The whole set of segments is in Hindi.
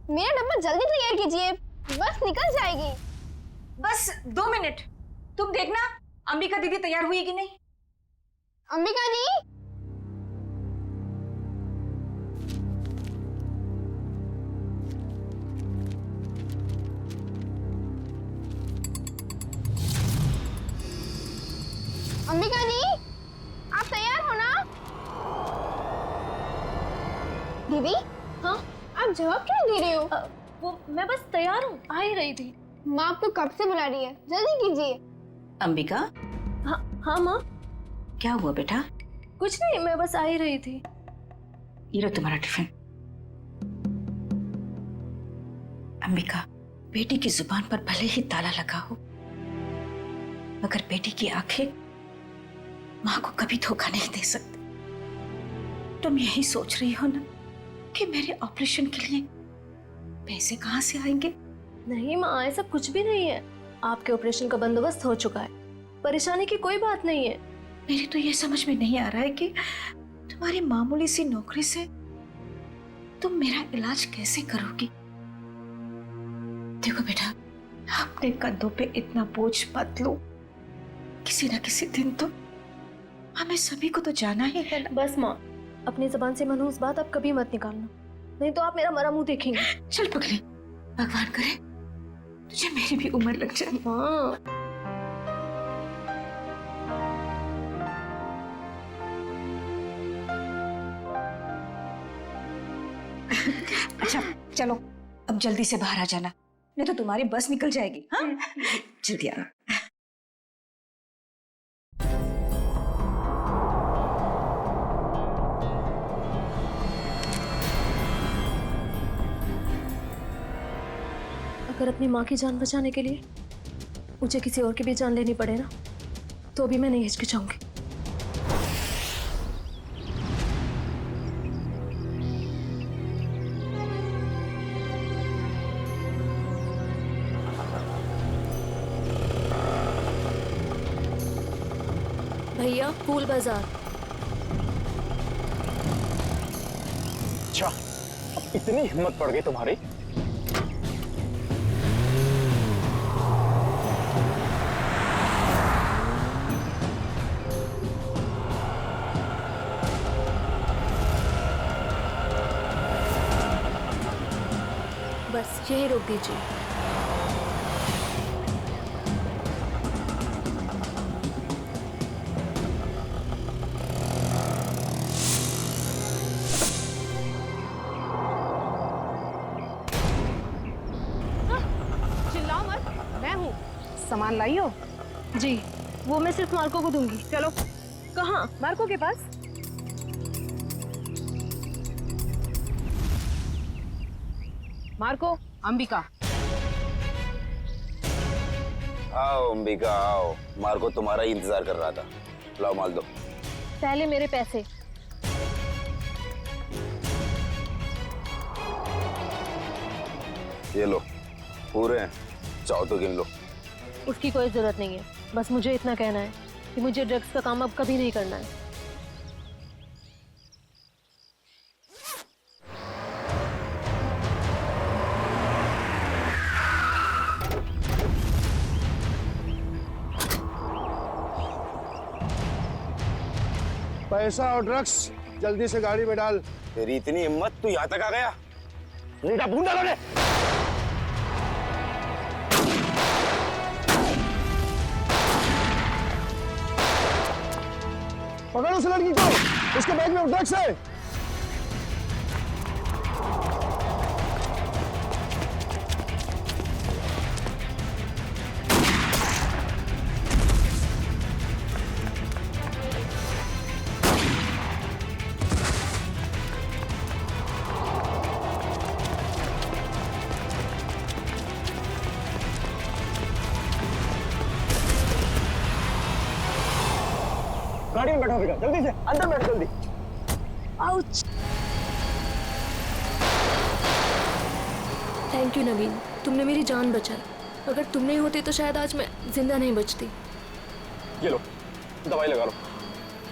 मेरा डब्बा जल्दी तैयार कीजिए, बस निकल जाएगी। बस 2 मिनट, तुम देखना अंबिका दीदी तैयार हुई कि नहीं। अंबिका दी, अंबिका दी, आप तैयार हो ना? दीदी, हाँ आप जवाब क्यों दे रहे हो? वो मैं बस तैयार हूँ, आ ही रही थी। माँ आपको कब से बुला रही है, जल्दी कीजिए। अंबिका, हाँ माँ। क्या हुआ बेटा? कुछ नहीं, मैं बस आ ही रही थी। ये लो तुम्हारा टिफिन। अंबिका, बेटी की जुबान पर भले ही ताला लगा हो, मगर बेटी की आंखें माँ को कभी धोखा नहीं दे सकती। तुम यही सोच रही हो ना कि मेरे ऑपरेशन के लिए पैसे कहाँ से आएंगे? नहीं माँ, ऐसा कुछ भी नहीं है। आपके ऑपरेशन का बंदोबस्त हो चुका है, परेशानी की कोई बात नहीं है। मेरी तो ये समझ में नहीं आ रहा है कि तुम्हारी मामूली सी नौकरी से तुम मेरा इलाज कैसे करोगी। देखो बेटा, अपने कंधों पे इतना बोझ मत लो। किसी ना किसी दिन तो हमें सभी को तो जाना ही है ना। बस माँ, अपनी जबान से मनहूस बात अब कभी मत निकालना, नहीं तो आप मेरा मरा मुंह देखेंगे। चल पगली, भगवान करे तुझे मेरी भी उम्र लग जाए। हाँ। अच्छा चलो, अब जल्दी से बाहर आ जाना, नहीं तो तुम्हारी बस निकल जाएगी। हाँ, जल्दी आना। अगर अपनी माँ की जान बचाने के लिए मुझे किसी और की भी जान लेनी पड़े ना, तो भी मैं नहीं हिचकिचाऊंगी। भैया, फूल बाजार। अच्छा, अब इतनी हिम्मत पड़ गई तुम्हारी? बस यही रोक दीजिए। चिल्लाओ मत, मैं हूँ। सामान लाई हो? जी, वो मैं सिर्फ मार्को को दूंगी। चलो। कहाँ? मार्को के पास। मार्को, अंबिका। आओ अंबिका आओ, मार्को तुम्हारा ही इंतजार कर रहा था। लाओ माल दो। पहले मेरे पैसे। ये लो, पूरे हैं, चाहो तो गिन लो। उसकी कोई जरूरत नहीं है, बस मुझे इतना कहना है कि मुझे ड्रग्स का काम अब कभी नहीं करना है। पैसा और ड्रग्स जल्दी से गाड़ी में डाल। तेरी इतनी हिम्मत, तू यहाँ तक आ गया? रीटा भून डालो ने। पकड़ उस लड़की को, उसके बैग में ड्रग्स है। गाड़ी में बैठो बेटा, जल्दी से अंदर बैठो जल्दी। आउच! थैंक यू नवीन, तुमने मेरी जान बचाई। अगर तुम नहीं होते तो शायद आज मैं जिंदा नहीं बचती। ये लो, दवाई लगा लो।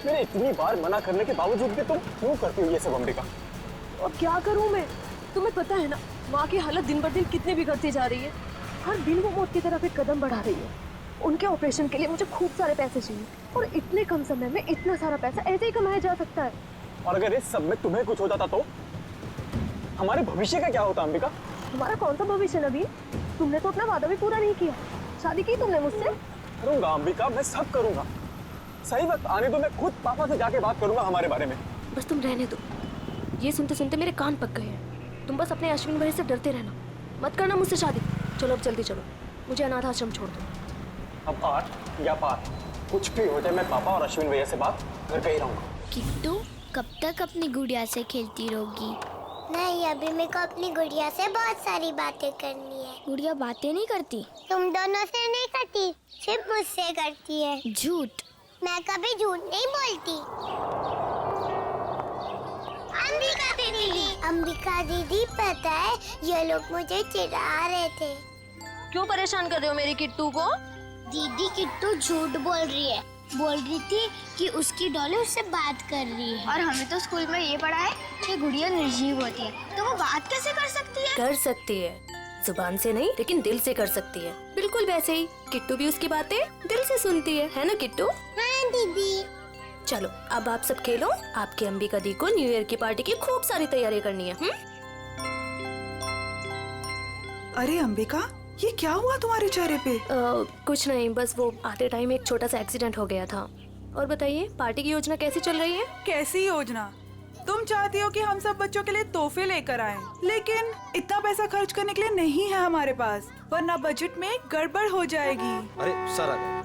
मैंने इतनी बार मना करने के बावजूद भी तुम क्यों करती हो ये सब अंबिका? अब क्या करूं मैं? तुम्हें पता है ना, माँ की हालत दिन ब दिन कितनी बिगड़ती जा रही है। हर दिन वो मौत की तरफ एक कदम बढ़ा रही है। उनके ऑपरेशन के लिए मुझे खूब सारे पैसे चाहिए और इतने कम समय में इतना सारा पैसा ऐसे ही कमाया जा सकता है। और अगर इस सब में तुम्हें कुछ हो जाता तो हमारे भविष्य का क्या होता अंबिका? हमारा कौन सा भविष्य नवीन? तुमने तो अपना वादा भी पूरा नहीं किया। शादी की तुमने मुझसे? करूंगा अंबिका, मैं सब करूंगा। सही वक्त आने दो, मैं खुद पापा से जाके बात करूंगा हमारे बारे में। बस तुम रहने दो। ये सुनते सुनते मेरे कान पक गए हैं। तुम बस अपने अश्विन भाई से डरते रहना, मत करना मुझसे शादी। चलो अब जल्दी चलो, मुझे अनाथ आश्रम छोड़ दो। अब आर या पार कुछ भी हो जाए, मैं पापा और अश्विन भैया से बात करके ही रहूंगा। किट्टू कब तक अपनी गुड़िया से खेलती रहोगी? नहीं, अभी मेरे को अपनी गुड़िया से बहुत सारी बातें करनी है। गुड़िया बातें नहीं करती? तुम दोनों से नहीं करती, सिर्फ मुझसे करती है। झूठ। मैं कभी झूठ नहीं बोलती। अंबिका दीदी पता है ये लोग मुझे चिढ़ा रहे थे। क्यों परेशान कर रहे हो मेरी किट्टू को? दीदी किट्टू झूठ बोल रही है। बोल रही थी कि उसकी डॉली उससे बात कर रही है। और हमें तो स्कूल में ये पढ़ा है कि गुड़िया निर्जीव होती है, तो वो बात कैसे कर सकती है? कर सकती है, जुबान से नहीं लेकिन दिल से कर सकती है। बिल्कुल वैसे ही किट्टू भी उसकी बातें दिल से सुनती है ना किट्टू? हाँ दीदी। चलो अब आप सब खेलो। आपकी अंबिका दी को न्यू ईयर की पार्टी की खूब सारी तैयारी करनी है। अरे अंबिका, ये क्या हुआ तुम्हारे चेहरे पे? कुछ नहीं, बस वो आते टाइम एक छोटा सा एक्सीडेंट हो गया था। और बताइए पार्टी की योजना कैसी चल रही है? कैसी योजना? तुम चाहती हो कि हम सब बच्चों के लिए तोहफे लेकर आएं, लेकिन इतना पैसा खर्च करने के लिए नहीं है हमारे पास, वरना बजट में गड़बड़ हो जाएगी। अरे सर आ गए।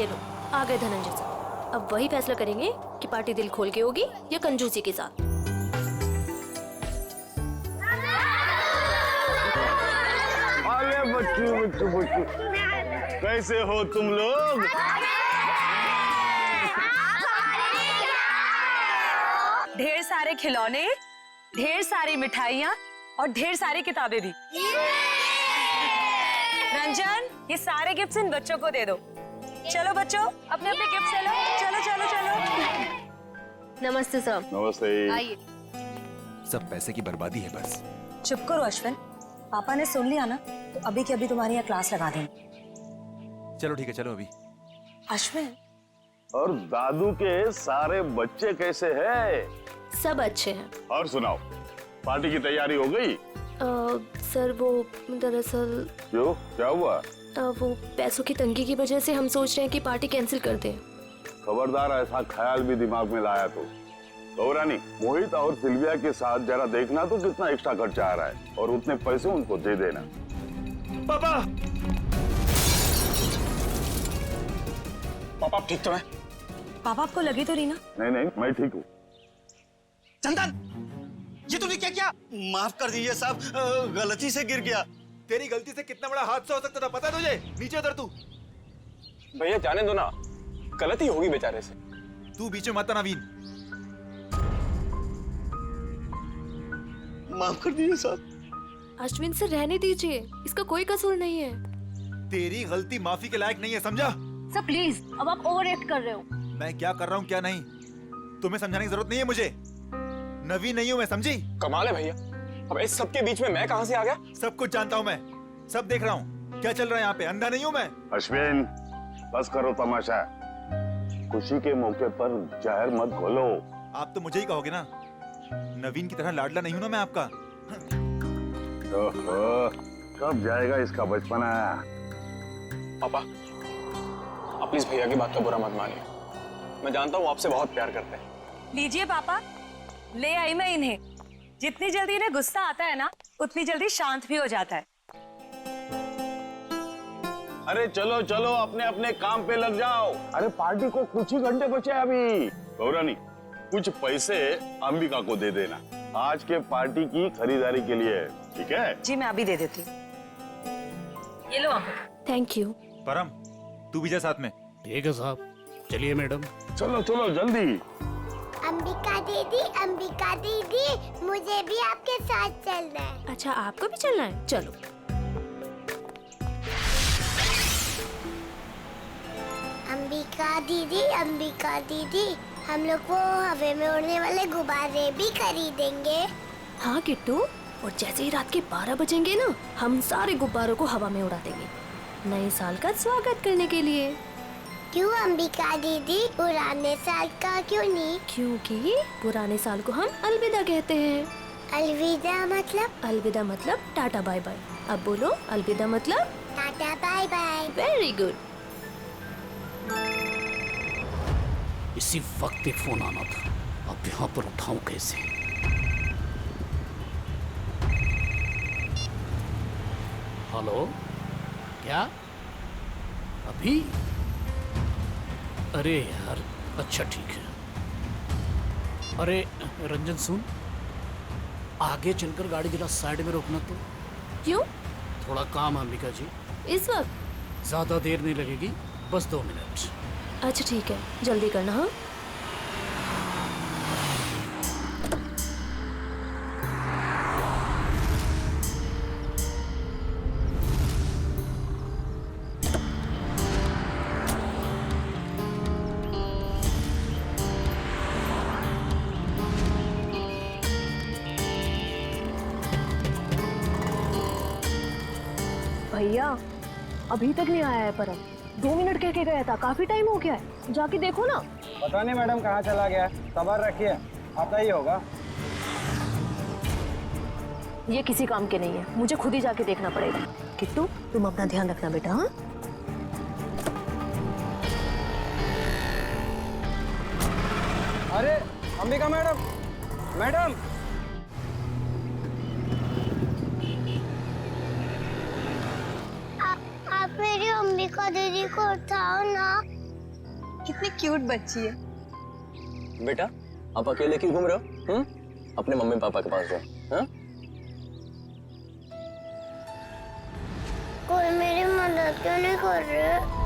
ये लो आ गए धनंजय सर। अब वही फैसला करेंगे कि पार्टी दिल खोल के होगी या कंजूसी के साथ। अरे बच्चू कैसे हो तुम लोग? ढेर सारे खिलौने, ढेर सारी मिठाइयाँ और ढेर सारी किताबें भी। रंजन, ये सारे गिफ्ट्स इन बच्चों को दे दो। चलो बच्चों, अपने अपने गिफ्ट ले लो। चलो चलो चलो। नमस्ते सर। नमस्ते। आइए। सब पैसे की बर्बादी है बस। चुप करो अश्विन, पापा ने सुन लिया ना तो अभी के अभी तुम्हारी यहाँ क्लास लगा देंगे। चलो ठीक है, चलो अभी। अश्विन, और दादू के सारे बच्चे कैसे हैं? सब अच्छे हैं। और सुनाओ, पार्टी की तैयारी हो गई? सर वो दरअसल क्यों, क्या हुआ? वो पैसों की तंगी की वजह से हम सोच रहे हैं कि पार्टी कैंसिल कर दें। खबरदार ऐसा ख्याल भी दिमाग में लाया तो गौरानी, मोहित और सिल्विया के साथ जरा देखना तो कितना एक्स्ट्रा खर्चा आ रहा है और उतने पैसे उनको दे देना। पापा पापा आप ठीक तो हैं? पापा आपको लगी तो रही ना? नहीं नहीं, मैं ठीक हूँ। चंदन, ये तूने क्या किया? माफ कर दीजिए साहब, गलती से गिर गया। तेरी गलती से कितना बड़ा हादसा हो सकता था पता है तुझे? नीचे उतर तू। भैया जाने दो ना, गलती होगी बेचारे से। तू बीच में मत आना नवीन। माफ कर दीजिए साहब। अश्विन से रहने दीजिए, इसका कोई कसूर नहीं है। तेरी गलती माफी के लायक नहीं है, समझा? सर प्लीज, अब आप ओवर एक्ट कर रहे हो। मैं क्या कर रहा हूँ क्या नहीं, तुम्हें समझाने की जरूरत नहीं है मुझे। नवीन नहीं हूँ मैं, समझी? कमाल है भैया, अब इस सब के बीच में मैं कहां से आ गया? सब कुछ जानता हूँ मैं, सब देख रहा हूँ क्या चल रहा है यहाँ पे, अंधा नहीं हूँ मैं। अश्विन, बस करो तमाशा। खुशी के मौके पर जहर मत घोलो। आप तो मुझे ही कहोगे ना, नवीन की तरह लाडला नहीं हूँ ना मैं आपका। ओहो, कब जाएगा इसका बचपना? पापा आप प्लीज भैया की बात का बुरा मत मानिए, मैं जानता हूँ आपसे बहुत प्यार करते हैं। लीजिए पापा, ले आई मैं इन्हें। जितनी जल्दी इन्हें गुस्सा आता है ना, उतनी जल्दी शांत भी हो जाता है। अरे चलो चलो, अपने अपने काम पे लग जाओ। अरे पार्टी को कुछ ही घंटे बचे अभी। गौरानी, कुछ पैसे अंबिका को दे देना, आज के पार्टी की खरीदारी के लिए, ठीक है? जी मैं अभी दे देती हूँ। ये लो आप। Thank you. परम, तू भी जा साथ में। ठीक है साहब, चलिए मैडम। चलो चलो जल्दी। अंबिका दीदी, मुझे भी आपके साथ चलना है। अच्छा आपको भी चलना है, चलो। अंबिका दीदी, हम लोग वो हवा में उड़ने वाले गुब्बारे भी खरीदेंगे। हाँ किट्टू, और जैसे ही रात के 12 बजेंगे ना, हम सारे गुब्बारों को हवा में उड़ा देंगे नए साल का स्वागत करने के लिए। क्यों अंबिका दीदी, पुराने साल का क्यों नहीं? क्योंकि पुराने साल को हम अलविदा कहते हैं। अलविदा मतलब? अलविदा मतलब टाटा बाय बाय। अब बोलो अलविदा मतलब टाटा बाय बाय। Very good. इसी वक्त एक फोन आना था, अब यहाँ पर उठाऊं कैसे? हेलो, क्या अभी? अरे यार, अच्छा ठीक है। अरे रंजन सुन, आगे चलकर गाड़ी जरा साइड में रोकना तो। क्यों? थोड़ा काम है अंबिका जी। इस वक्त? ज्यादा देर नहीं लगेगी, बस 2 मिनट। अच्छा ठीक है, जल्दी करना। हाँ भैया, अभी तक नहीं आया है परम। 2 मिनट कह के गया था, काफी टाइम हो गया है, जाके देखो ना। पता नहीं मैडम कहाँ चला गया, सबर रखिए, आता ही होगा। ये किसी काम के नहीं है, मुझे खुद ही जाके देखना पड़ेगा। किट्टू, तुम अपना ध्यान रखना बेटा। हाँ अरे अंबिका मैडम, मैडम आप मेरी अंबिका दीदी को उठाओ ना। कितनी क्यूट बच्ची है। बेटा, आप अकेले क्यों घूम रहे हो? अपने मम्मी पापा के पास जाओ। हाँ? कोई मेरी मदद क्यों नहीं कर रहे?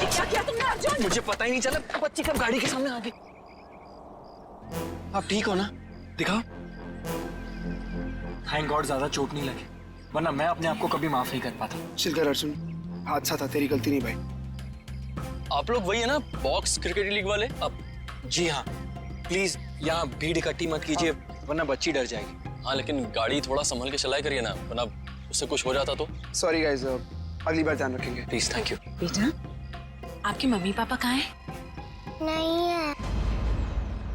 क्या किया तुमने अर्जुन? मुझे पता ही नहीं चला, बच्ची कब गाड़ी के सामने आ गई। आप ठीक हो ना? दिखाओ। थैंक गॉड ज्यादा चोट नहीं लगी, वरना मैं अपने आप को कभी माफ नहीं कर पाता। चिल कर अर्जुन, हादसा था, तेरी गलती नहीं भाई। आप लोग वही है ना, बॉक्स क्रिकेट लीग वाले? अब जी हाँ, प्लीज यहाँ भीड़ इकट्ठी मत कीजिए, वरना बच्ची डर जाएगी। हाँ, लेकिन गाड़ी थोड़ा संभल के चलाया करिए ना, वरना उससे कुछ हो जाता तो। सॉरी गाइस, अगली बार ध्यान रखेंगे। Please, thank you. बेटा, आपके मम्मी पापा कहाँ हैं? नहीं है।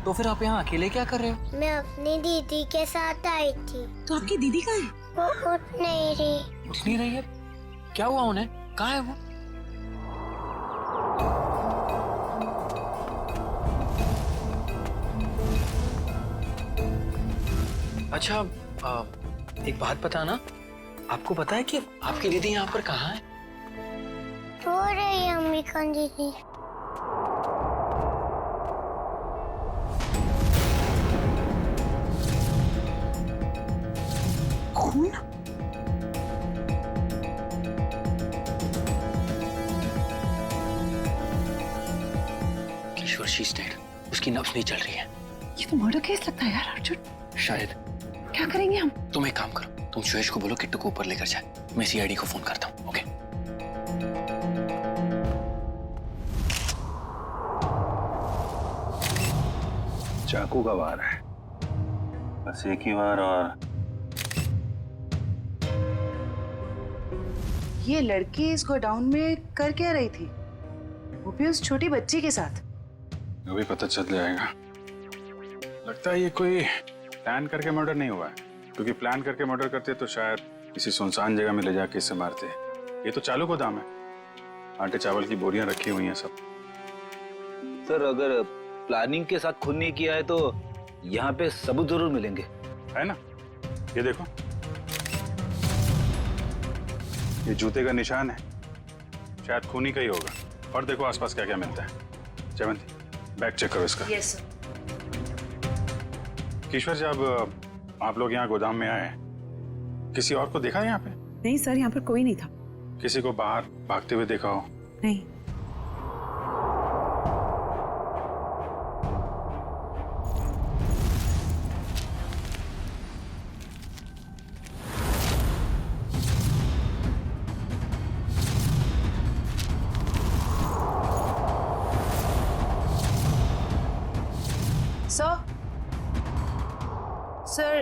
तो फिर आप यहाँ अकेले क्या कर रहे हो? मैं अपनी दीदी के साथ आई थी। तो आपकी दीदी कहाँ है? वो उठ नहीं रही। उठ नहीं रही है? क्या हुआ उन्हें? कहाँ है वो? अच्छा, एक बात बताना, आपको पता है कि आपकी दीदी यहाँ पर कहाँ है? रो रही है अंबिका दीदी। खून? किशोर, शी इज डेड। उसकी नब्ज नहीं चल रही है। ये तो मर्डर केस लगता है यार अर्जुन। शायद। क्या करेंगे हम? तुम एक काम करो, तुम सुयश को बोलो किट्टू को ऊपर लेकर जाए, मैं सीआईडी को फोन करता हूँ। ओके? चाकू का वार है, बस एक ही बार। और ये लड़की इस गोडाउन में कर क्या रही थी, वो भी उस छोटी बच्ची के साथ? वो भी पता चल जाएगा। लगता है ये कोई प्लान करके मर्डर नहीं हुआ है, क्योंकि प्लान करके मर्डर करते तो शायद किसी सुनसान जगह में ले जाके इसे मारते। ये तो चालू गोदाम है, आटे चावल की बोरियां रखी हुई हैं सब। सर, अगर प्लानिंग के साथ खून नहीं किया है तो यहाँ पे सबूत जरूर मिलेंगे, है ना? ये देखो, ये जूते का निशान है, शायद खूनी का ही होगा। और देखो आसपास क्या क्या मिलता है। जयवंती, बैग चेक करो इसका। Yes sir. किशोर, जब आप लोग यहाँ गोदाम में आए, किसी और को देखा यहाँ पे? नहीं सर, यहाँ पर कोई नहीं था। किसी को बाहर भागते हुए देखा हो? नहीं।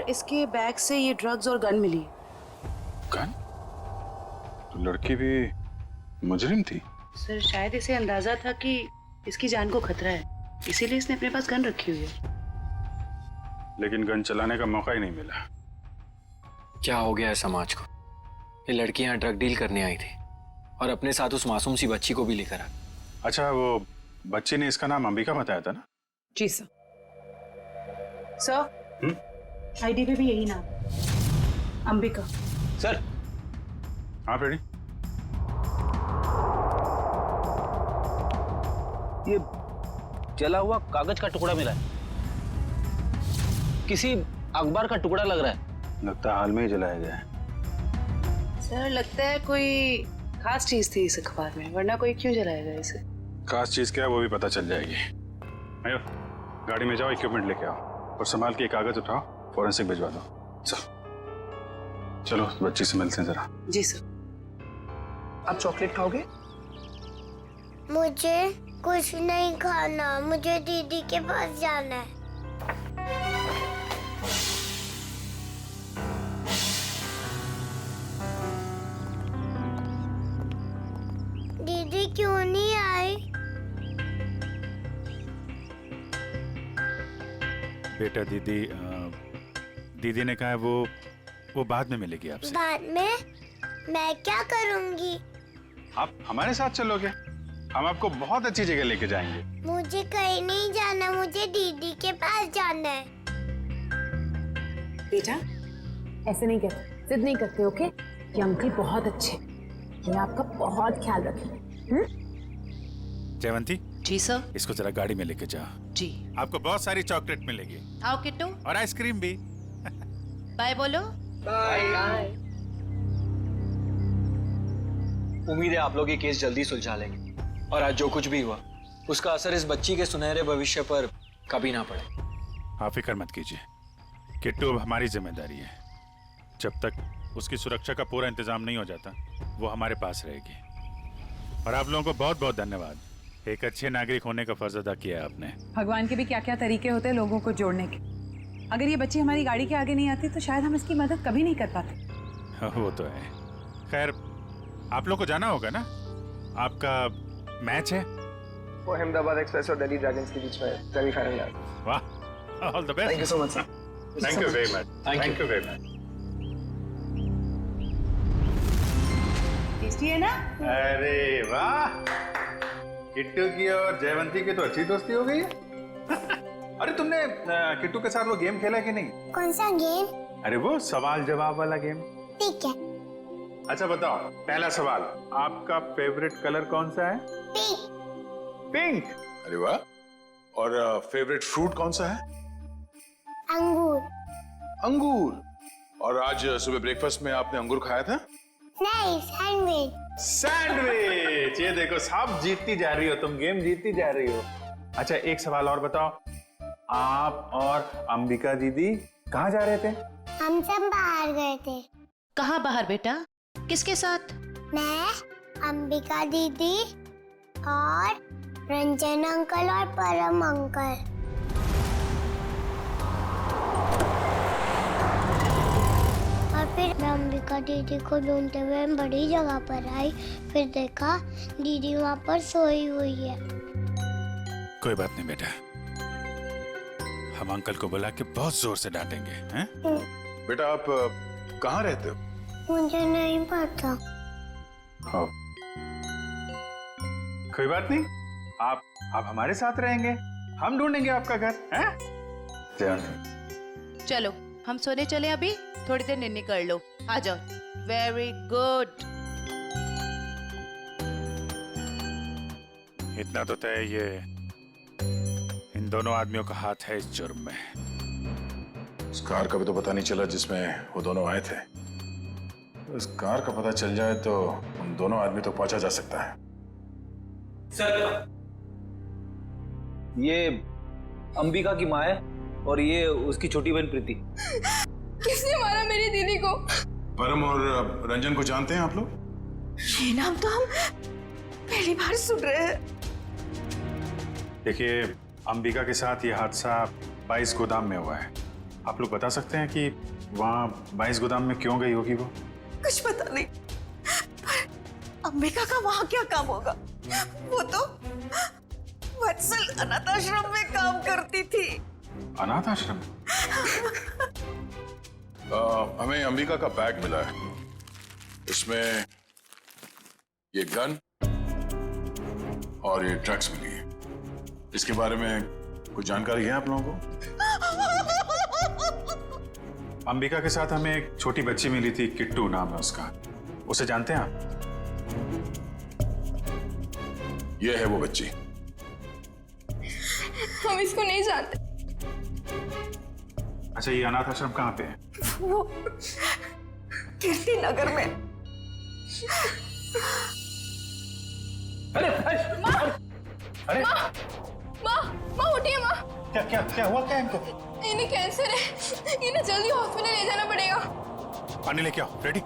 इसके बैग से ये ड्रग्स और गन मिली। गन? तो लड़की भी मुजरिम थी? सर शायद इसे अंदाजा था कि इसकी जान को खतरा है, इसीलिए इसने अपने पास गन रखी हुई है। लेकिन गन चलाने का मौका ही नहीं मिला। क्या हो गया है समाज को? ये लड़की यहाँ ड्रग डील करने आई थी और अपने साथ उस मासूम सी बच्ची को भी लेकर आ। अच्छा, वो बच्ची ने इसका नाम अंबिका बताया था ना? जी सर। सर आईडी पे भी यही नाम, अंबिका। सर। हाँ बेटी। ये जला हुआ कागज का टुकड़ा मिला है, किसी अखबार का टुकड़ा लग रहा है। लगता है हाल में ही जलाया गया है। सर लगता है कोई खास चीज थी इस अखबार में, वरना कोई क्यों जलाएगा इसे। खास चीज क्या है वो भी पता चल जाएगी। आयो, गाड़ी में जाओ, इक्विपमेंट लेके आओ और संभाल के कागज उठाओ, फॉरेंसिक भिजवा दो। चलो बच्ची से मिलते हैं जरा। जी सर। आप चॉकलेट खाओगे? मुझे कुछ नहीं खाना, मुझे दीदी के पास जाना है। दीदी क्यों नहीं आई? बेटा दीदी ने कहा है वो बाद में मिलेगी आपसे। बाद में? मैं क्या करूंगी? आप हमारे साथ चलोगे, हम आपको बहुत अच्छी जगह लेके जाएंगे। मुझे कहीं नहीं जाना, मुझे दीदी के पास जाना है। बेटा ऐसे नहीं कहते, जिद नहीं करते, ओके? ये अंकल बहुत अच्छे, ये आपका बहुत ख्याल रखेंगे। जयवंती। जी सर। इसको जरा गाड़ी में लेके जाओ। जी। आपको बहुत सारी चॉकलेट मिलेगी। आओ किट्टू। और आइसक्रीम भी। बाय बोलो। बाय। उम्मीद है आप लोग ये केस जल्दी सुलझा लेंगे और आज जो कुछ भी हुआ उसका असर इस बच्ची के सुनहरे भविष्य पर कभी ना पड़े। आप फिक्र मत कीजिए, किट्टू अब हमारी जिम्मेदारी है। जब तक उसकी सुरक्षा का पूरा इंतजाम नहीं हो जाता वो हमारे पास रहेगी। और आप लोगों को बहुत बहुत धन्यवाद, एक अच्छे नागरिक होने का फर्ज अदा किया आपने। भगवान के भी क्या क्या तरीके होते हैं लोगों को जोड़ने के। अगर ये बच्ची हमारी गाड़ी के आगे नहीं आती तो शायद हम इसकी मदद कभी नहीं कर पाते। वो तो है। खैर आप लोग को जाना होगा ना, आपका मैच है। वो अहमदाबाद एक्सप्रेस और दिल्ली ड्रैगन्स के बीच में सेमीफाइनल है। वाह, all the best. Thank you so much sir. Thank you very much. Thank you very much. Tasty है ना? अरे वाह, किट्टू की और जयवंती की तो अच्छी दोस्ती हो गई है। अरे तुमने किट्टू के साथ वो गेम खेला कि नहीं? कौन सा गेम? अरे वो सवाल जवाब वाला गेम। ठीक है। अच्छा बताओ, पहला सवाल, आपका फेवरेट कलर कौन सा है? पिंक। पिंक। अरे वाह। और फेवरेट फ्रूट कौन सा है? अंगूर। अंगूर। और आज सुबह ब्रेकफास्ट में आपने अंगूर खाया था? नहीं, सैंडविच। सैंडविच। ये देखो सब जीतती जा रही हो, तुम गेम जीतती जा रही हो। अच्छा एक सवाल और बताओ, आप और अंबिका दीदी कहाँ जा रहे थे? हम सब बाहर गए थे। कहाँ बाहर बेटा? किसके साथ? मैं, अंबिका दीदी और रंजन अंकल और परम अंकल। और फिर मैं अंबिका दीदी को ढूंढते हुए बड़ी जगह पर आई, फिर देखा दीदी वहाँ पर सोई हुई है। कोई बात नहीं बेटा, हम अंकल को बुला के बहुत जोर से डांटेंगे, हैं? बेटा आप कहाँ रहते हो? मुझे नहीं पता। हाँ। कोई बात नहीं, आप हमारे साथ रहेंगे, हम ढूंढेंगे आपका घर, हैं? चलो हम सोने चले, अभी थोड़ी देर निन्नी कर लो, आ जाओ। Very good. इतना तो तय, ये इन दोनों आदमियों का हाथ है इस जुर्म में। उस कार का भी तो पता नहीं चला जिसमें वो दोनों आए थे। इस कार का पता चल जाए तो उन दोनों आदमी तो पहुंचा जा सकता है। सर ये अंबिका की माँ है और ये उसकी छोटी बहन प्रीति। किसने मारा मेरी दीदी को? परम और रंजन को जानते हैं आप लोग? ये नाम तो हम पहली बार सुन रहे हैं। देखिए अंबिका के साथ ये हादसा 22 गोदाम में हुआ है। आप लोग बता सकते हैं कि वहाँ 22 गोदाम में क्यों गई होगी वो? कुछ पता नहीं, पर अंबिका का वहाँ क्या काम होगा? वो तो वत्सल अनाथ आश्रम में काम करती थी। अनाथ आश्रम? हमें अंबिका का बैग मिला है, इसमें ये गन और ये ड्रग्स मिली है। इसके बारे में कुछ जानकारी है आप लोगों को? अंबिका के साथ हमें एक छोटी बच्ची मिली थी, किट्टू नाम है उसका। उसे जानते हैं आप? ये है वो बच्ची। हम इसको नहीं जानते। अच्छा, ये अनाथ आश्रम कहाँ पे है? वो कीर्ति नगर में। अरे अरे माँ उठिए माँ। क्या क्या क्या हुआ क्या इनको? इन्हें कैंसर है, इन्हें जल्दी हॉस्पिटल ले जाना पड़ेगा। पानी लेके आओ। रेडी?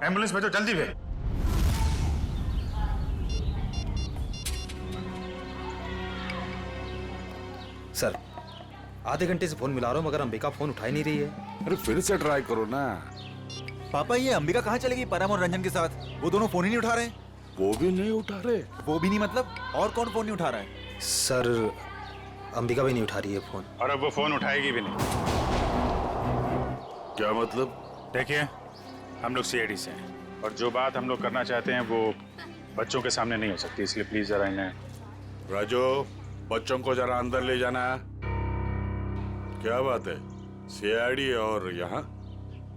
एम्बुलेंस भेजो जल्दी भेज। सर, आधे घंटे से फोन मिला रहा हूँ मगर अंबिका फोन उठा ही नहीं रही है। अरे फिर से ट्राई करो ना। पापा, ये अंबिका कहाँ चलेगी परम और रंजन के साथ? वो दोनों फोन ही नहीं उठा रहे। वो भी नहीं उठा रहे? वो भी नहीं मतलब और कौन फोन नहीं उठा रहा है? सर, अंबिका भी नहीं उठा रही है फोन। और अब वो फोन उठाएगी भी नहीं। क्या मतलब? देखिए, हम लोग सीआईडी से हैं और जो बात हम लोग करना चाहते हैं वो बच्चों के सामने नहीं हो सकती, इसलिए प्लीज जरा इन्हें। राजू, बच्चों को जरा अंदर ले जाना। क्या बात है? सीआईडी और यहाँ?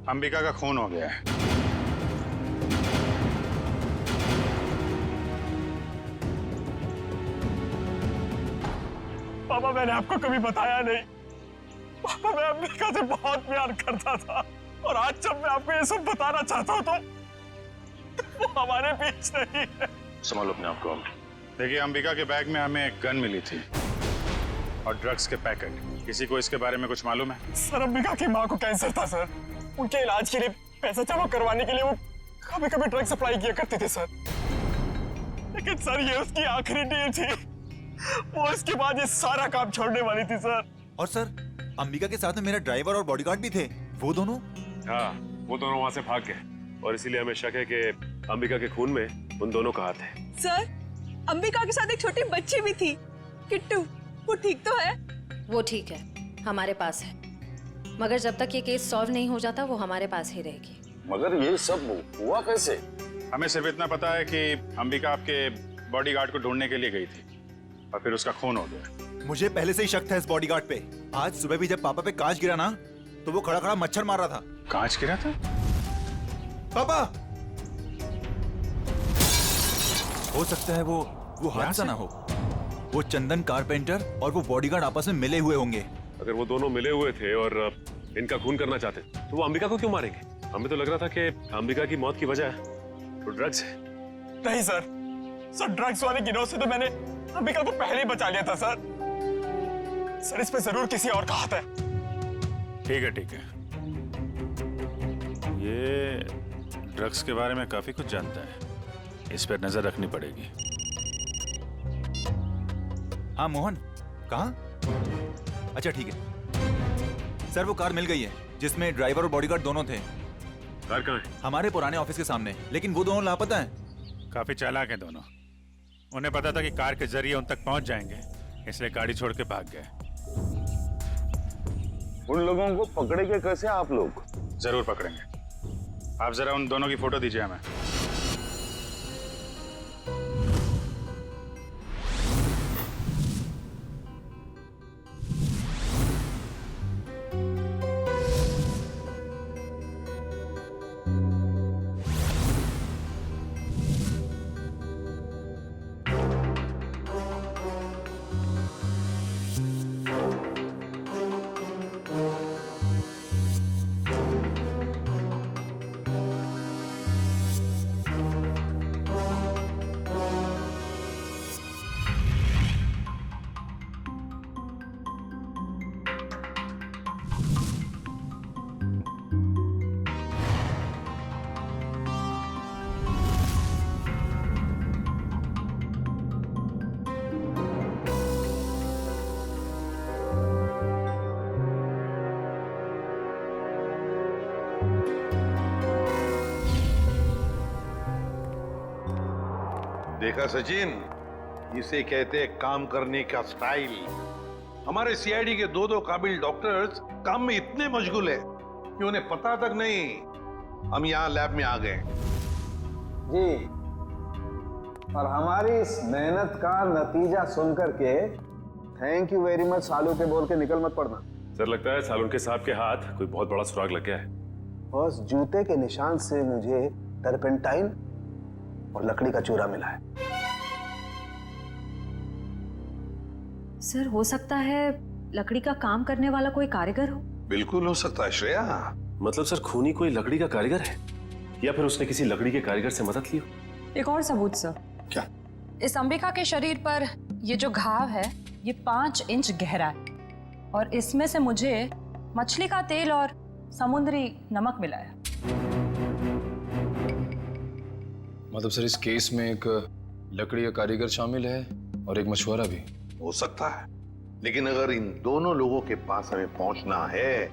अंबिका का खून हो गया है। पापा, मैंने आपको कभी बताया नहीं। पापा, मैं अंबिका से बहुत प्यार करता था और आज जब मैं आपको ये सब बताना चाहता हूँ तो वो हमारे बीच नहीं है। संभालो अपने आप को। देखिए, अंबिका के बैग में हमें एक गन मिली थी और ड्रग्स के पैकेट। किसी को इसके बारे में कुछ मालूम है? सर, अंबिका की माँ को कैंसर था सर। उनके इलाज के लिए पैसा जमा करवाने के लिए वो कभी कभी ड्रग सप्लाई किया करते थे सर। लेकिन सर, ये उसकी आखिरी डील थी। वो इसके बाद ये सारा काम छोड़ने वाली थी सर। और सर, अंबिका के साथ में मेरा ड्राइवर और बॉडीगार्ड भी थे। वो दोनों? हाँ, वो दोनों वहाँ से भाग गए और इसीलिए हमें शक है कि अंबिका के खून में उन दोनों का हाथ है। सर, अंबिका के साथ एक छोटी बच्ची भी थी, किट्टू। वो ठीक तो है? वो ठीक है, हमारे पास है। मगर जब तक ये केस सॉल्व नहीं हो जाता वो हमारे पास ही रहेगी। मगर ये सब हुआ कैसे? हमें सिर्फ इतना पता है कि अंबिका आपके बॉडीगार्ड को ढूंढने के लिए गई थी और फिर उसका खून हो गया। मुझे पहले से ही शक था इस बॉडीगार्ड पे। आज सुबह भी जब पापा पे कांच गिरा ना, तो वो खड़ा खड़ा मच्छर मार रहा था। कांच गिरा था? पापा, हो सकता है वो हादसा ना हो। वो चंदन कारपेंटर और वो बॉडीगार्ड आपस में मिले हुए होंगे। अगर वो दोनों मिले हुए थे और इनका खून करना चाहते तो वो अंबिका को क्यों मारेंगे? हमें तो लग रहा था कि अंबिका की मौत की वजह वो ड्रग्स है। नहीं सर, ड्रग्स वाले गिरोह से तो मैंने अंबिका को पहले ही बचा लिया था सर। सर, इस पे जरूर किसी और का हाथ है। ठीक है, ठीक है। ये ड्रग्स के बारे में काफी कुछ जानता है, इस पर नजर रखनी पड़ेगी। हाँ मोहन, कहाँ? अच्छा ठीक है सर, वो कार मिल गई है जिसमें ड्राइवर और बॉडीगार्ड दोनों थे। कार कहाँ है? हमारे पुराने ऑफिस के सामने, लेकिन वो दोनों लापता हैं। काफी चालाक हैं दोनों। उन्हें पता था कि कार के जरिए उन तक पहुंच जाएंगे, इसलिए गाड़ी छोड़ के भाग गए। उन लोगों को पकड़ेंगे कैसे आप लोग? जरूर पकड़ेंगे। आप जरा उन दोनों की फोटो दीजिए हमें। देखा सचिन, इसे कहते हैं काम करने का स्टाइल। हमारे सीआईडी के दो काबिल डॉक्टर्स काम में इतने मशगूल है कि उन्हें पता तक नहीं हम यहाँ लैब में आ गए। जी, और हमारी इस मेहनत का नतीजा सुनकर के थैंक यू वेरी मच सालू के बोल के निकल मत पड़ना। सर लगता है सालुन साहब के हाथ कोई बहुत बड़ा सुराग लग गया है। उस जूते के निशान से मुझे टर्पेंटाइन और लकड़ी का चूरा मिला है। सर हो सकता है लकड़ी का काम करने वाला कोई कारीगर हो। बिल्कुल हो सकता है श्रेया। मतलब सर खूनी कोई लकड़ी का कारीगर है या फिर उसने किसी लकड़ी के कारीगर से मदद ली हो? एक और सबूत सर। क्या? इस अंबिका के शरीर पर ये जो घाव है ये 5 इंच गहरा है और इसमें से मुझे मछली का तेल और समुद्री नमक मिला है। मतलब सर इस केस में एक लकड़ी का कारीगर शामिल है और एक मछुआरा भी हो सकता है, लेकिन अगर इन दोनों लोगों के पास हमें पहुंचना है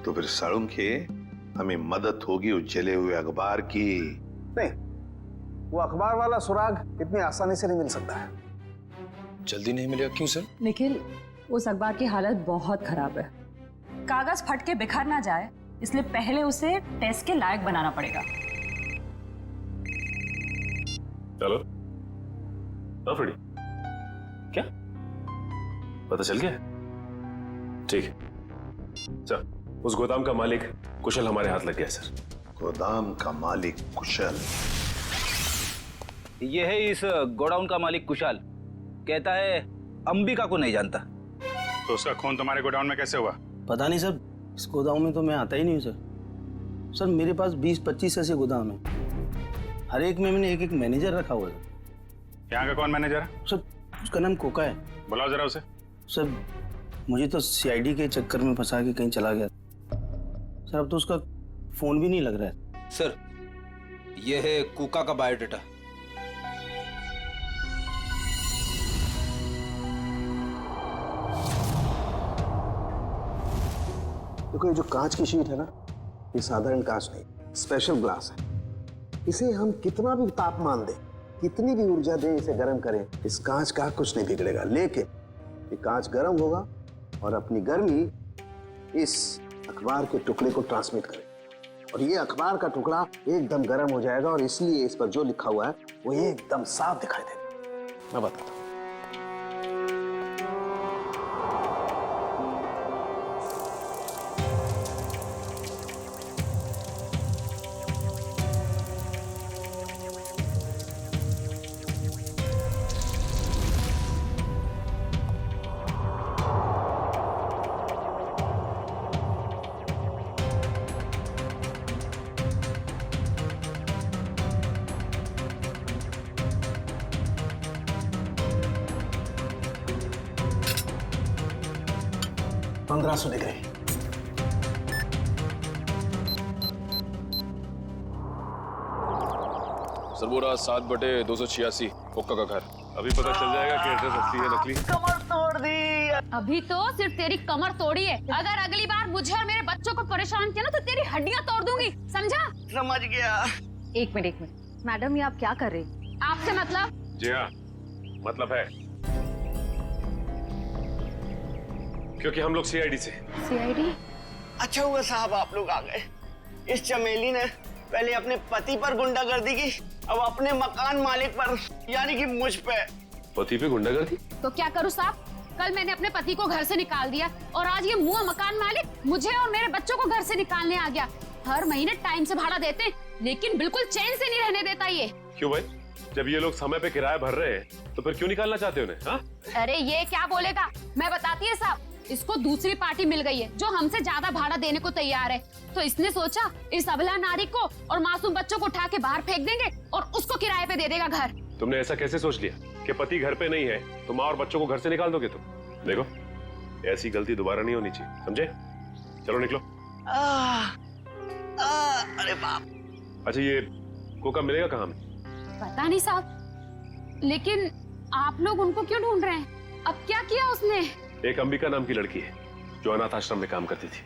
तो फिर सालुन के हमें मदद होगी उस जले हुए अखबार की। नहीं, वो अखबार वाला सुराग इतनी आसानी से नहीं मिल सकता है। जल्दी नहीं मिलेगा? क्यों सर? निखिल, उस अखबार की हालत बहुत खराब है। कागज फट के बिखर ना जाए इसलिए पहले उसे टेस्ट के लायक बनाना पड़ेगा। चलो फ्रेडी, क्या पता चल गया? ठीक है, चल उस गोदाम का मालिक कुशल हमारे हाथ लग गया सर। गोदाम का मालिक कुशल? ये है इस गोडाउन का मालिक कुशाल। कहता है अंबिका को नहीं जानता। तो उसका खून तुम्हारे गोडाउन में कैसे हुआ? पता नहीं सर, इस गोदाम में तो मैं आता ही नहीं हूँ सर। सर मेरे पास 20-25 ऐसे गोदाम है, हर एक में मैंने एक मैनेजर रखा हुआ है। यहाँ का कौन मैनेजर है? सर उसका नाम कोका है। बुलाओ जरा उसे। सर मुझे तो सीआईडी के चक्कर में फंसा के कहीं चला गया सर, अब तो उसका फोन भी नहीं लग रहा है। सर ये है कुका का बायोडाटा। देखो, ये जो कांच की शीट है ना, ये साधारण कांच नहीं, स्पेशल ग्लास है। इसे हम कितना भी तापमान दें, कितनी भी ऊर्जा दें, इसे गर्म करें, इस कांच का कुछ नहीं बिगड़ेगा। लेकिन ये कांच गर्म होगा और अपनी गर्मी इस अखबार के टुकड़े को ट्रांसमिट करेगा और ये अखबार का टुकड़ा एकदम गर्म हो जाएगा और इसलिए इस पर जो लिखा हुआ है वो एकदम साफ दिखाई देगा। मैं बताता हूँ। $1500 डिग्री। सर वो रहा 7/286 कोका का घर। अभी पता चल जाएगा कि एड्रेस असली है नकली। कमर तोड़ दी। अभी तो सिर्फ तेरी कमर तोड़ी है, अगर अगली बार मुझे और मेरे बच्चों को परेशान किया ना तो तेरी हड्डियां तोड़ दूंगी, समझा? समझ गया। एक मिनट, मैडम ये आप क्या कर रही? आपसे मतलब? जी हाँ, मतलब है, क्योंकि हम लोग सीआईडी से। सीआईडी? अच्छा हुआ साहब आप लोग आ गए। इस चमेली ने पहले अपने पति पर गुंडागर्दी की, अब अपने मकान मालिक पर, यानी कि मुझ पे। पति पे गुंडागर्दी? तो क्या करूँ साहब? कल मैंने अपने पति को घर से निकाल दिया और आज ये मुआ मकान मालिक मुझे और मेरे बच्चों को घर से निकालने आ गया। हर महीने टाइम से भाड़ा देते लेकिन बिल्कुल चैन से नहीं रहने देता ये। क्यों भाई? जब ये लोग समय पे किराया भर रहे हैं तो फिर क्यों निकालना चाहते उन्हें? हाँ? अरे ये क्या बोलेगा, मैं बताती है साहब। इसको दूसरी पार्टी मिल गई है जो हमसे ज्यादा भाड़ा देने को तैयार है, तो इसने सोचा इस अबला नारी को और मासूम बच्चों को उठा के बाहर फेंक देंगे और उसको किराए पे दे देगा घर। तुमने ऐसा कैसे सोच लिया कि पति घर पे नहीं है तो माँ और बच्चों को घर से निकाल दोगे तुम? देखो ऐसी गलती दोबारा नहीं होनी चाहिए, समझे? चलो निकलो। अरे बाप। अच्छा ये कोका मिलेगा कहाँ में? पता नहीं साहब, लेकिन आप लोग उनको क्यों ढूंढ रहे हैं? अब क्या किया उसने? एक अंबिका नाम की लड़की है जो अनाथ आश्रम में काम करती थी,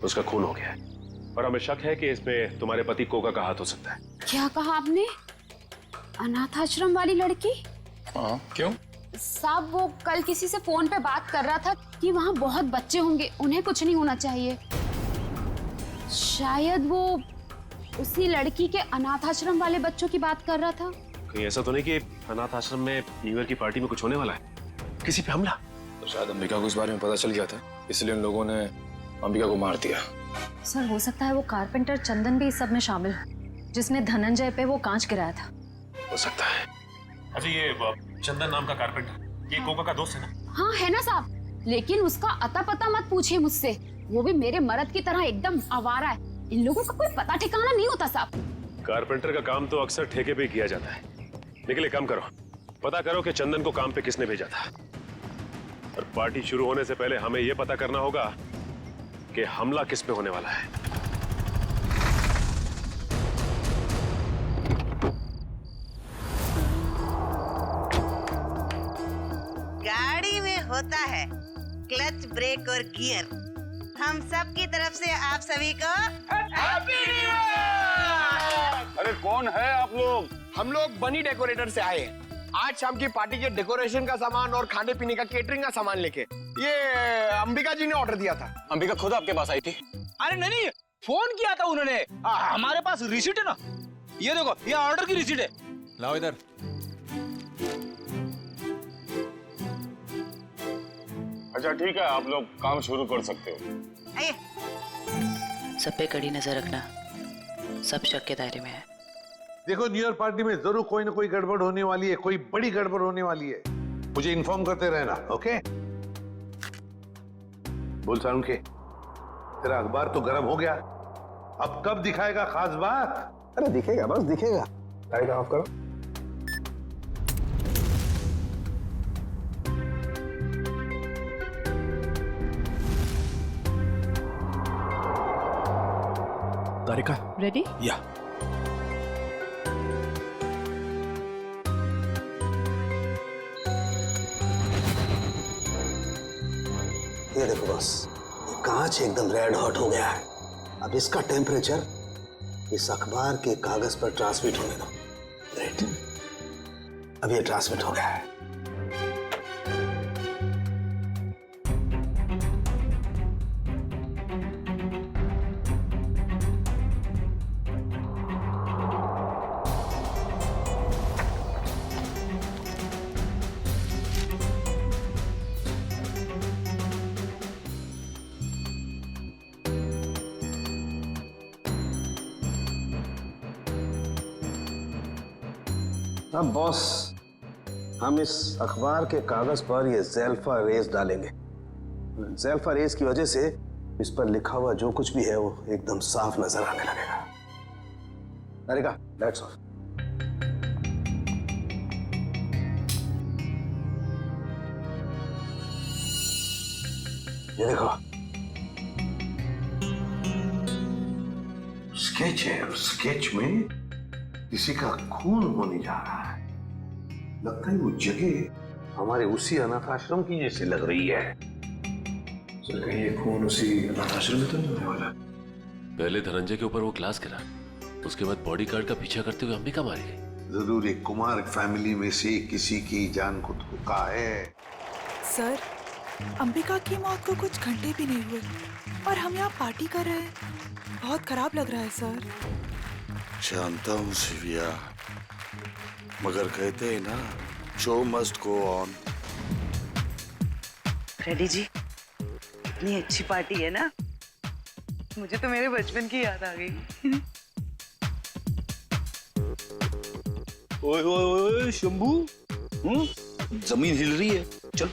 उसका खून हो गया है और हमें शक है कि इसमें तुम्हारे पति कोका का हाथ हो सकता है। क्या कहा आपने? अनाथ आश्रम वाली लड़की? हाँ, क्यों? साहब वो कल किसी से फोन पे बात कर रहा था कि वहाँ बहुत बच्चे होंगे, उन्हें कुछ नहीं होना चाहिए। शायद वो उसी लड़की के अनाथ आश्रम वाले बच्चों की बात कर रहा था। कहीं ऐसा तो नहीं कि अनाथ आश्रम में न्यू ईयर की पार्टी में कुछ होने वाला है, किसी पे हमला? तो शायद अंबिका को इस बारे में पता चल गया था, इसलिए उन लोगों ने अंबिका को मार दिया। सर हो सकता है वो कारपेंटर चंदन भी इस सब में शामिल हो, जिसने धनंजय पे वो कांच गिराया था। हो सकता है। अच्छा ये चंदन नाम का कारपेंटर, ये कोका का दोस्त है ना? हाँ है ना साहब, लेकिन उसका अता पता मत पूछिए मुझसे, वो भी मेरे मर्द की तरह एकदम आवारा है। इन लोगों का कोई पता ठिकाना नहीं होता साहब। कारपेंटर का काम तो अक्सर ठेके पे किया जाता है, लेकिन एक काम करो, पता करो कि चंदन को काम पे किसने भेजा था। और पार्टी शुरू होने से पहले हमें यह पता करना होगा कि हमला किस पे होने वाला है। गाड़ी में होता है क्लच, ब्रेक और गियर। हम सब की तरफ से आप सभी को हैप्पी न्यू ईयर। अरे कौन है आप लोग? हम लोग बनी डेकोरेटर से आए हैं आज शाम की पार्टी के डेकोरेशन का सामान और खाने पीने का केटरिंग का सामान लेके। ये अंबिका जी ने ऑर्डर दिया था। अंबिका खुद आपके पास आई थी? अरे नहीं, फोन किया था उन्होंने। हमारे पास रिसीट है ना, ये देखो, ये ऑर्डर की रिसीट है। लाओ इधर। अच्छा ठीक है, आप लोग काम शुरू कर सकते हो। सब पे कड़ी नजर रखना, सब शक के दायरे में है। देखो न्यू ईयर पार्टी में जरूर कोई ना कोई गड़बड़ होने वाली है, कोई बड़ी गड़बड़ होने वाली है। मुझे इन्फॉर्म करते रहना, ओके? बोल सारुण के, तेरा अखबार तो गर्म हो गया, अब कब दिखाएगा खास बात? अरे दिखेगा, बस दिखेगा। लाइट ऑफ करो। तारिका रेडी? या ये देखो बस, ये कांच एकदम रेड हॉट हो गया है। अब इसका टेम्परेचर इस अखबार के कागज पर ट्रांसमिट होने दो। ग्रेट, अब ये ट्रांसमिट हो गया है। अब बॉस, हम इस अखबार के कागज पर ये ज़ेल्फा रेस डालेंगे। ज़ेल्फा रेस की वजह से इस पर लिखा हुआ जो कुछ भी है वो एकदम साफ नजर आने लगेगा। तारिका, लाइट्स ऑफ। ये देखो, स्केच है, और स्केच में किसी का खून होने जा रहा है। लगता है वो जगह हमारे उसी अनाथ आश्रम की जैसी लग रही है। सर कहीं ये खून उसी अनाथ आश्रम में तो नहीं होने वाला? पहले धनंजय के ऊपर वो क्लास गिरा, उसके बाद बॉडीगार्ड का पीछा करते हुए अंबिका मारी गई। जरूर एक कुमार फैमिली में से किसी की जान को धोखा है। सर, अंबिका की मौत को कुछ घंटे भी नहीं हुए और हम यहाँ पार्टी कर रहे हैं। बहुत खराब लग रहा है सर। जानता हूँ सिविया, मगर कहते हैं ना, show must go on. Ready जी, इतनी अच्छी पार्टी है ना, मुझे तो मेरे बचपन की याद आ गई। ओए ओए ओए शंभू, जमीन हिल रही है, चल।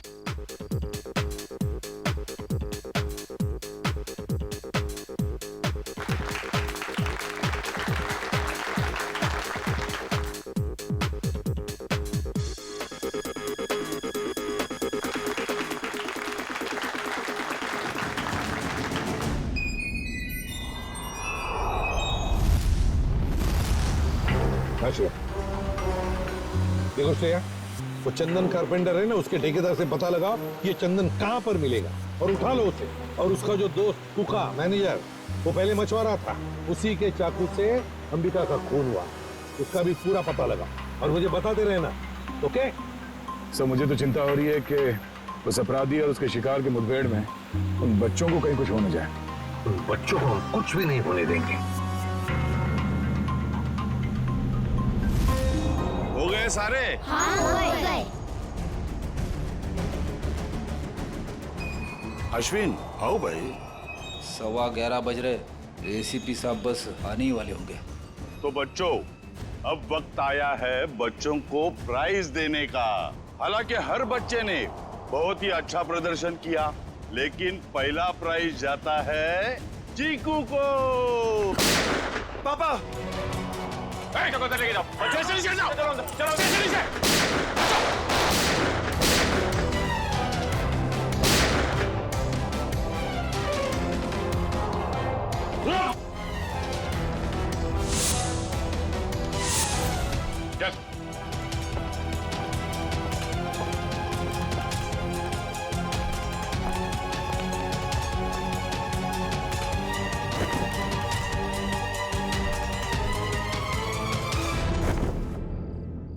देखो श्रेया, वो चंदन कारपेंटर है ना, उसके ठेकेदार से पता लगाओ ये चंदन कहाँ पर मिलेगा और उठा लो उसे। और उसका जो दोस्त कुका मैनेजर, वो पहले मछुआरा था, उसी के चाकू से अंबिका का खून हुआ, उसका भी पूरा पता लगाओ। और मुझे बताते रहना, ओके? सर मुझे तो चिंता हो रही है कि उस अपराधी और उसके शिकार के मुठभेड़ में उन बच्चों को कहीं कुछ हो न जाए। उन बच्चों को हम कुछ भी नहीं होने देंगे। हो गए सारे? हाँ, हो गए। अश्विन आओ भाई। 11:15 बज रहे, एसीपी साहब बस आने ही वाले होंगे। तो बच्चों, अब वक्त आया है बच्चों को प्राइज देने का। हालांकि हर बच्चे ने बहुत ही अच्छा प्रदर्शन किया, लेकिन पहला प्राइज जाता है चीकू को। पापा लेके जाओ,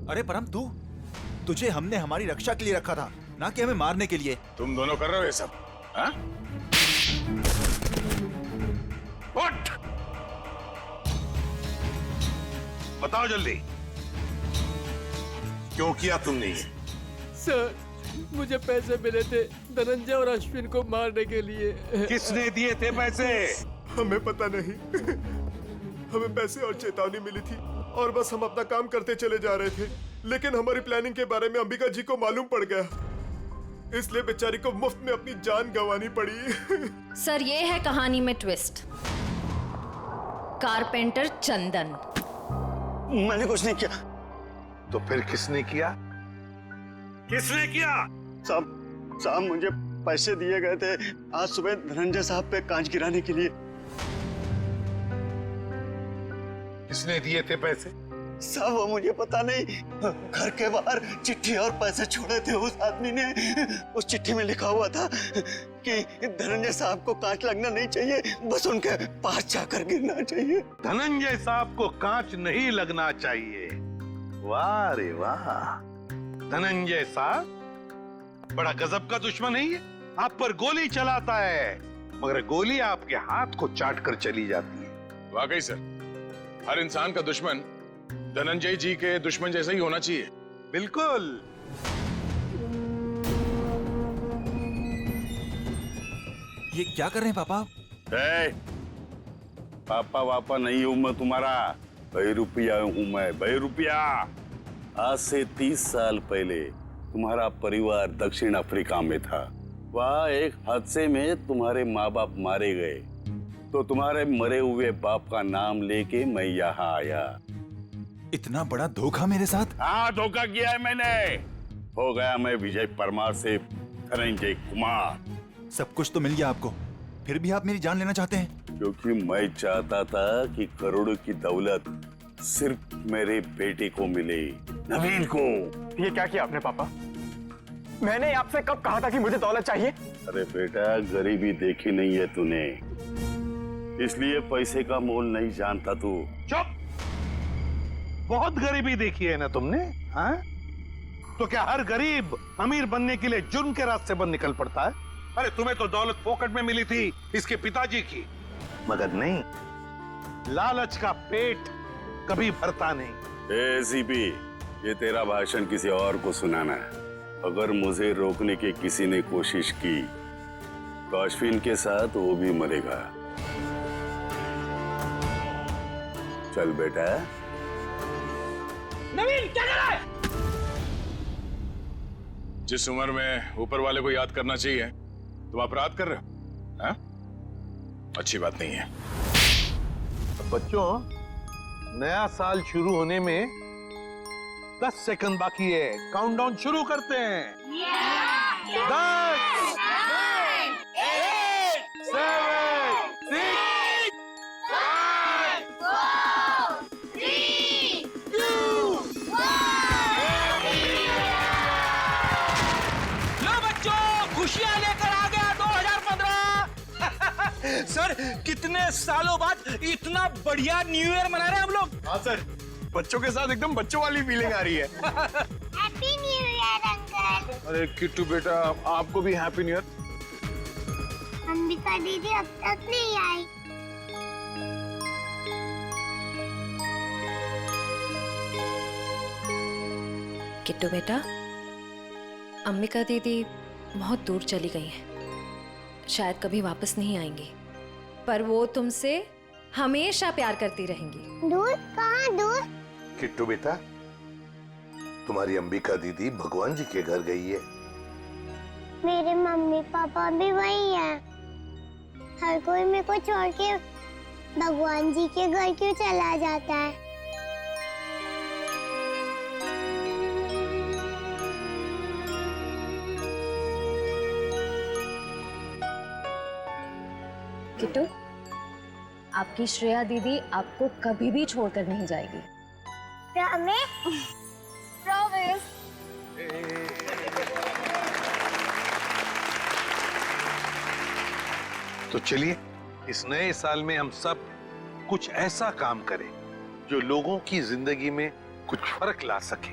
अरे परम, तुझे हमने हमारी रक्षा के लिए रखा था, ना कि हमें मारने के लिए। तुम दोनों कर रहे हो ये सब, हाँ? उठ! बताओ जल्दी, क्यों किया तुमने ये? सर, मुझे पैसे मिले थे धनंजय और अश्विन को मारने के लिए। किसने दिए थे पैसे? हमें पता नहीं। हमें पैसे और चेतावनी मिली थी और बस हम अपना काम करते चले जा रहे थे, लेकिन हमारी प्लानिंग के बारे में अंबिका जी को मालूम पड़ गया, इसलिए बेचारी को मुफ्त में अपनी जान गंवानी पड़ी। सर, ये है कहानी में ट्विस्ट। कारपेंटर चंदन। मैंने कुछ नहीं किया। तो फिर किसने किया? किसने किया? साहब मुझे पैसे दिए गए थे आज सुबह धनंजय साहब पे कांच गिराने के लिए। किसने दिए थे पैसे? साहब वो मुझे पता नहीं, घर के बाहर चिट्ठी और पैसे छोड़े थे उस आदमी ने। उस चिट्ठी में लिखा हुआ था कि धनंजय साहब को कांच लगना नहीं चाहिए, बस उनके पास जाकर गिरना चाहिए। धनंजय साहब को कांच नहीं लगना चाहिए। वाह रे वाह, धनंजय साहब बड़ा गजब का दुश्मन है ये। आप पर गोली चलाता है, मगर गोली आपके हाथ को चाट कर चली जाती है। वाकई सर, हर इंसान का दुश्मन धनंजय जी के दुश्मन जैसा ही होना चाहिए। बिल्कुल। ये क्या कर रहे हैं पापा? पापा वापा नहीं हूं मैं तुम्हारा, बहरूपिया हूं मैं, बहरूपिया। आज से 30 साल पहले तुम्हारा परिवार दक्षिण अफ्रीका में था। वहाँ एक हादसे में तुम्हारे माँ बाप मारे गए, तो तुम्हारे मरे हुए बाप का नाम लेके मैं यहाँ आया। इतना बड़ा धोखा मेरे साथ? हाँ, धोखा किया है मैंने। हो गया मैं विजय परमार से धनंजय कुमार। सब कुछ तो मिल गया आपको, फिर भी आप मेरी जान लेना चाहते हैं? क्योंकि मैं चाहता था कि करोड़ों की दौलत सिर्फ मेरे बेटे को मिले, नवीन को। ये क्या किया आपने पापा? मैंने आपसे कब कहा था कि मुझे दौलत चाहिए? अरे बेटा, गरीबी देखी नहीं है तूने, इसलिए पैसे का मोल नहीं जानता तू। चुप! बहुत गरीबी देखी है ना तुमने, हाँ? तो क्या हर गरीब अमीर बनने के लिए जुर्म के रास्ते पर निकल पड़ता है? अरे तुम्हें तो दौलत फोकट में मिली थी इसके पिताजी की, मगर नहीं, लालच का पेट कभी भरता नहीं। एसीपी, ये तेरा भाषण किसी और को सुनाना है। अगर मुझे रोकने की किसी ने कोशिश की तो अश्विन के साथ वो भी मरेगा। चल बेटा। नवीन क्या कर रहा है? जिस उम्र में ऊपर वाले को याद करना चाहिए तुम अपराध कर रहे हो, हाँ? अच्छी बात नहीं है। बच्चों, नया साल शुरू होने में 10 सेकंड बाकी है। काउंटडाउन शुरू करते हैं। 10, 9, 8, 7, 6, 5, 4, 3, 2, 1। लो बच्चों, खुशियां लेकर आ गया 2015। सर, कितने सालों बाद इतना बढ़िया न्यू ईयर मना रहे हैं हम लोग। हाँ सर, बच्चों के साथ एकदम बच्चों वाली फीलिंग आ रही है। Happy new year uncle. अरे किट्टू बेटा, आपको भी हैप्पी न्यू ईयर। अंबिका दीदी अब तक नहीं आई। किट्टू बेटा, अंबिका दीदी बहुत दूर चली गई हैं। शायद कभी वापस नहीं आएंगी, पर वो तुमसे हमेशा प्यार करती रहेंगी। दूर? कहाँ दूर? किट्टू बेटा, तुम्हारी अंबिका दीदी भगवान जी के घर गई है। मेरे मम्मी पापा भी वही हैं। हर कोई मेरे को छोड़ के भगवान जी के घर क्यों चला जाता है? किट्टू, आपकी श्रेया दीदी आपको कभी भी छोड़कर नहीं जाएगी। प्रॉमिस? प्रॉमिस। तो चलिए इस नए साल में हम सब कुछ ऐसा काम करें जो लोगों की जिंदगी में कुछ फर्क ला सके।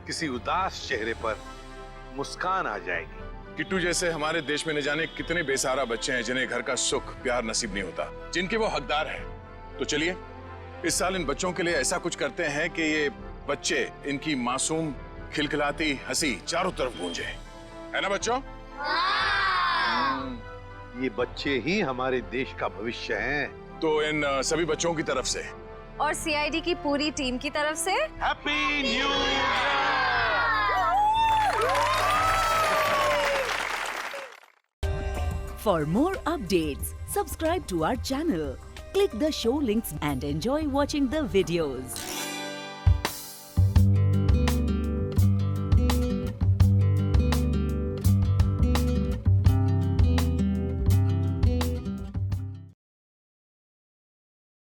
किसी उदास चेहरे पर मुस्कान आ जाएगी। किट्टू जैसे हमारे देश में न जाने कितने बेसहारा बच्चे हैं जिन्हें घर का सुख प्यार नसीब नहीं होता, जिनके वो हकदार हैं। तो चलिए इस साल इन बच्चों के लिए ऐसा कुछ करते हैं कि ये बच्चे, इनकी मासूम खिलखिलाती हंसी चारों तरफ गूंजे, है ना बच्चों? ये बच्चे ही हमारे देश का भविष्य हैं। तो इन सभी बच्चों की तरफ से और सीआईडी की पूरी टीम की तरफ से happy new For more updates, subscribe to our channel, click the show links and enjoy watching the videos.